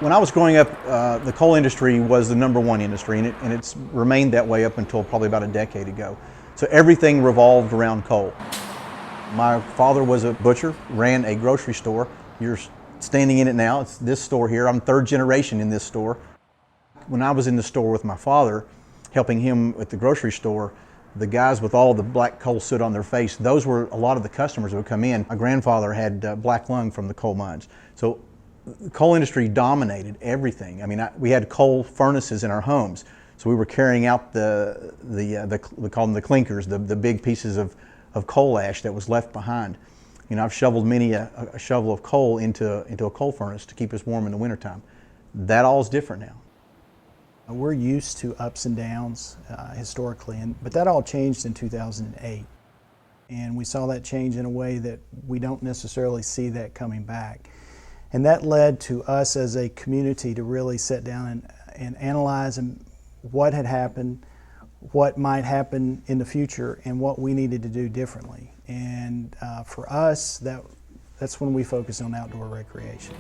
When I was growing up, the coal industry was the #1 industry, and it's remained that way up until probably about a decade ago. So everything revolved around coal. My father was a butcher, ran a grocery store. You're standing in it now. It's this store here. I'm third generation in this store. When I was in the store with my father, helping him at the grocery store, the guys with all the black coal soot on their face, those were a lot of the customers that would come in. My grandfather had black lung from the coal mines. So the coal industry dominated everything. I mean, we had coal furnaces in our homes, so we were carrying out we call them the clinkers, the big pieces of coal ash that was left behind. You know, I've shoveled many a shovel of coal into a coal furnace to keep us warm in the wintertime. That all is different now. We're used to ups and downs historically, but that all changed in 2008. And we saw that change in a way that we don't necessarily see that coming back. And that led to us as a community to really sit down and analyze what had happened, what might happen in the future, and what we needed to do differently. And for us, that's when we focus on outdoor recreation.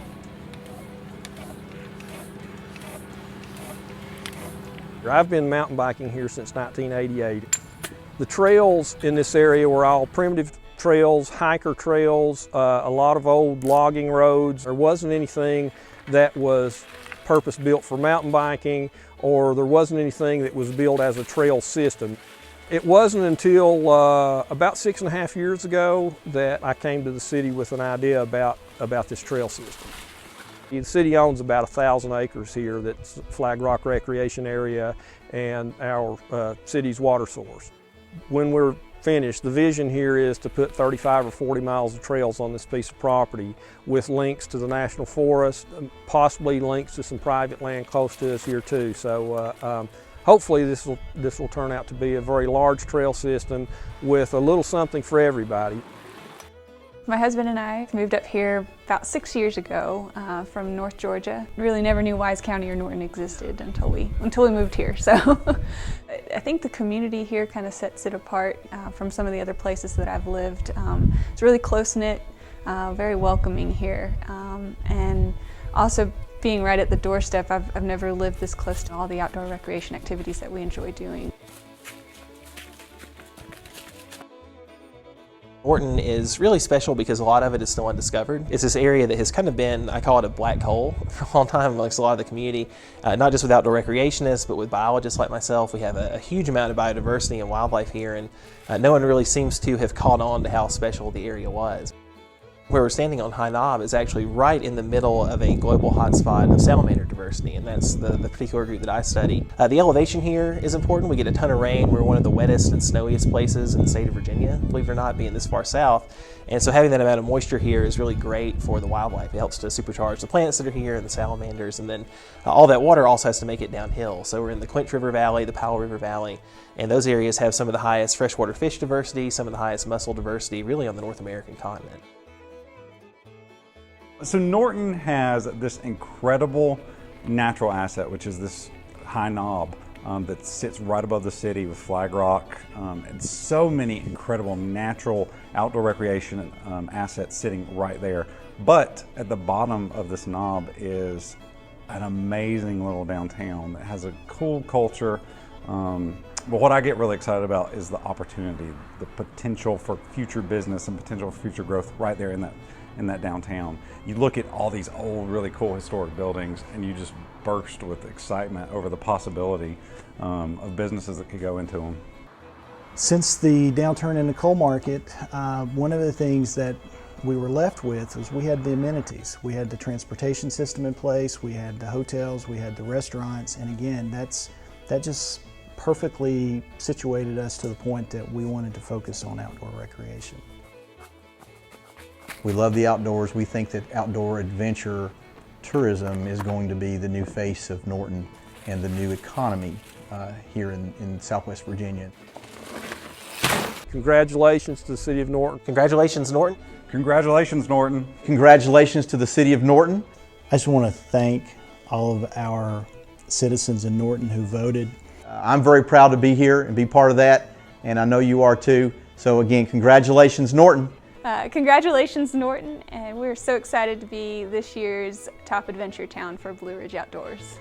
I've been mountain biking here since 1988. The trails in this area were all primitive trails, hiker trails, a lot of old logging roads. There wasn't anything that was purpose-built for mountain biking, or there wasn't anything that was built as a trail system. It wasn't until about 6.5 years ago that I came to the city with an idea about this trail system. The city owns about 1,000 acres here. That's Flag Rock Recreation Area and our city's water source. When we're finished, the vision here is to put 35 or 40 miles of trails on this piece of property with links to the National Forest, possibly links to some private land close to us here too. So hopefully this will turn out to be a very large trail system with a little something for everybody. My husband and I moved up here about 6 years ago from North Georgia. Really never knew Wise County or Norton existed until we moved here. So I think the community here kind of sets it apart from some of the other places that I've lived. It's really close-knit, very welcoming here. And also being right at the doorstep, I've never lived this close to all the outdoor recreation activities that we enjoy doing. Norton is really special because a lot of it is still undiscovered. It's this area that has kind of been, I call it a black hole for a long time amongst a lot of the community, not just with outdoor recreationists, but with biologists like myself. We have a huge amount of biodiversity and wildlife here, and no one really seems to have caught on to how special the area was. Where we're standing on High Knob is actually right in the middle of a global hotspot of salamander diversity, and that's the particular group that I study. The elevation here is important. We get a ton of rain. We're one of the wettest and snowiest places in the state of Virginia, believe it or not, being this far south. And so having that amount of moisture here is really great for the wildlife. It helps to supercharge the plants that are here and the salamanders, and then all that water also has to make it downhill. So we're in the Clinch River Valley, the Powell River Valley, and those areas have some of the highest freshwater fish diversity, some of the highest mussel diversity, really on the North American continent. So Norton has this incredible natural asset, which is this high knob that sits right above the city with Flag Rock, and so many incredible natural outdoor recreation assets sitting right there. But at the bottom of this knob is an amazing little downtown that has a cool culture. But what I get really excited about is the opportunity, the potential for future business and potential for future growth right there in that downtown. You look at all these old, really cool historic buildings and you just burst with excitement over the possibility of businesses that could go into them. Since the downturn in the coal market, one of the things that we were left with was we had the amenities. We had the transportation system in place, we had the hotels, we had the restaurants, and again, that just perfectly situated us to the point that we wanted to focus on outdoor recreation. We love the outdoors. We think that outdoor adventure tourism is going to be the new face of Norton and the new economy here in Southwest Virginia. Congratulations to the City of Norton. Congratulations, Norton. Congratulations, Norton. Congratulations to the City of Norton. I just want to thank all of our citizens in Norton who voted. I'm very proud to be here and be part of that, and I know you are too. So again, congratulations, Norton. Congratulations, Norton, and we're so excited to be this year's top adventure town for Blue Ridge Outdoors.